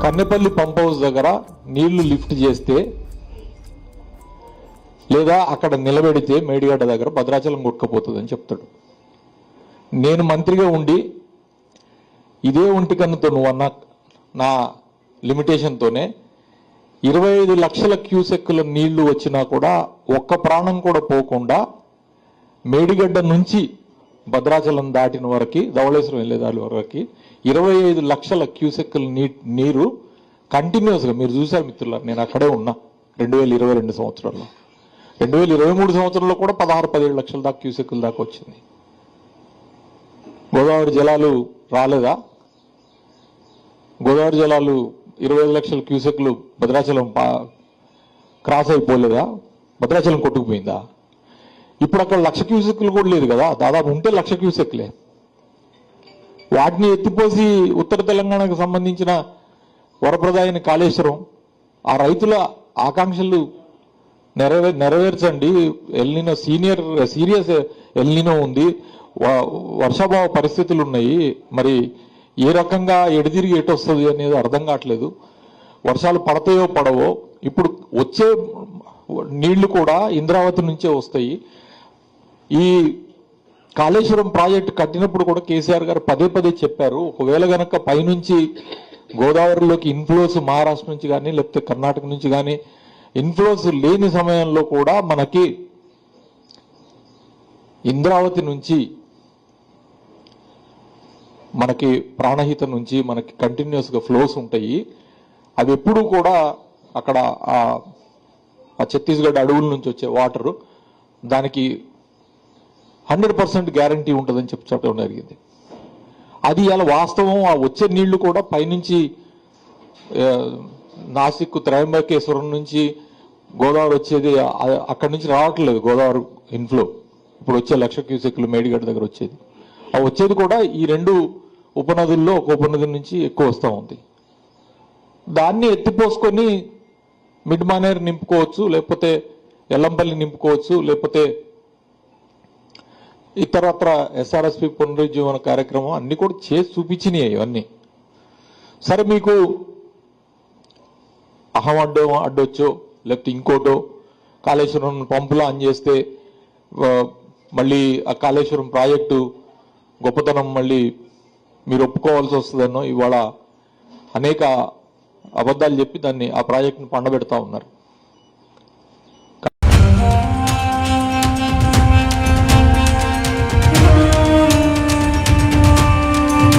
Kannepalli pump house దగ్గర నీళ్లు lift చేస్తే లేదా అక్కడ నిలబెడితే మేడిగడ్డ దగ్గర భద్రాచలం కొట్టుకుపోతుందని చెప్తాడు. నేను మంత్రిగా ఉండి ఇదే ఒంటికన్నుతో నువ్వు అన్న నా లిమిటేషన్తోనే 25 లక్షల క్యూసెక్కుల నీళ్లు వచ్చినా కూడా ఒక్క ప్రాణం కూడా పోకుండా మేడిగడ్డ నుంచి భద్రాచలం దాటిన వరకు ధవళేశ్వరం వెళ్ళేదాని వరకు 25 లక్షల క్యూసెక్కుల నీరు కంటిన్యూస్గా మీరు చూశారు మిత్రులారు. నేను అక్కడే ఉన్నా 2022 సంవత్సరంలో. 2023 సంవత్సరంలో కూడా 16-17 లక్షల దాకా క్యూసెక్కుల దాకా వచ్చింది. గోదావరి జలాలు రాలేదా? గోదావరి జలాలు 25 లక్షల క్యూసెక్లు భద్రాచలం క్రాస్ అయిపోలేదా? భద్రాచలం కొట్టుకుపోయిందా? ఇప్పుడు అక్కడ 1,00,000 క్యూసెక్లు కూడా లేదు కదా, దాదాపు ఉంటే 1,00,000 క్యూసెక్లే. వాటిని ఎత్తిపోసి ఉత్తర తెలంగాణకు సంబంధించిన వరప్రదాయని కాళేశ్వరం ఆ రైతుల ఆకాంక్షలు నెరవేర్చండి. ఎల్నినో సీరియస్ ఎల్నినో ఉంది, వర్షాభావ పరిస్థితులు ఉన్నాయి. మరి ఏ రకంగా ఎడదిరిగి ఎటొస్తుంది అనేది అర్థం కావట్లేదు. వర్షాలు పడతాయో పడవో. ఇప్పుడు వచ్చే నీళ్లు కూడా ఇంద్రావతి నుంచే వస్తాయి. ఈ కాళేశ్వరం ప్రాజెక్టు కట్టినప్పుడు కూడా కేసీఆర్ గారు పదే చెప్పారు, ఒకవేళ గనక పైనుంచి గోదావరిలోకి ఇన్ఫ్లోస్ మహారాష్ట్ర నుంచి కానీ లేకపోతే కర్ణాటక నుంచి కానీ ఇన్ఫ్లోస్ లేని సమయంలో కూడా మనకి ఇంద్రావతి నుంచి మనకి ప్రాణహిత నుంచి మనకి కంటిన్యూస్గా ఫ్లోస్ ఉంటాయి. అవి ఎప్పుడూ కూడా అక్కడ ఆ ఛత్తీస్గఢ్ అడవుల నుంచి వచ్చే వాటరు దానికి 100% గ్యారంటీ ఉంటుందని చెప్పడం జరిగింది. అది ఇలా వాస్తవం. ఆ వచ్చే నీళ్లు కూడా పైనుంచి నాసిక్ త్రయంబకేశ్వరం నుంచి గోదావరి వచ్చేది అక్కడి నుంచి రావట్లేదు. గోదావరి ఇన్ఫ్లో ఇప్పుడు వచ్చే 1,00,000 క్యూసెక్లు మేడిగడ్డ దగ్గర వచ్చేది. ఆ వచ్చేది కూడా ఈ 2 ఉపనదుల్లో ఒక ఉపనది నుంచి ఎక్కువ వస్తూ ఉంది. దాన్ని ఎత్తిపోసుకొని మిడ్ మానేర్ నింపుకోవచ్చు, లేకపోతే ఎల్లంపల్లి నింపుకోవచ్చు, లేకపోతే ఇతరత్ర ఎస్ఆర్ఎస్పి పునరుజ్జీవన కార్యక్రమం అన్ని కూడా చేసి చూపించినాయి. ఇవన్నీ సరే, మీకు అహం అడ్డొచ్చో లేకపోతే ఇంకోటో కాళేశ్వరం పంపులా అని చేస్తే మళ్ళీ ఆ కాళేశ్వరం ప్రాజెక్టు గొప్పతనం మళ్ళీ మీరు ఒప్పుకోవాల్సి వస్తుందన్నో ఇవాళ అనేక అబద్ధాలు చెప్పి దాన్ని ఆ ప్రాజెక్టును పండబెడతా ఉన్నారు.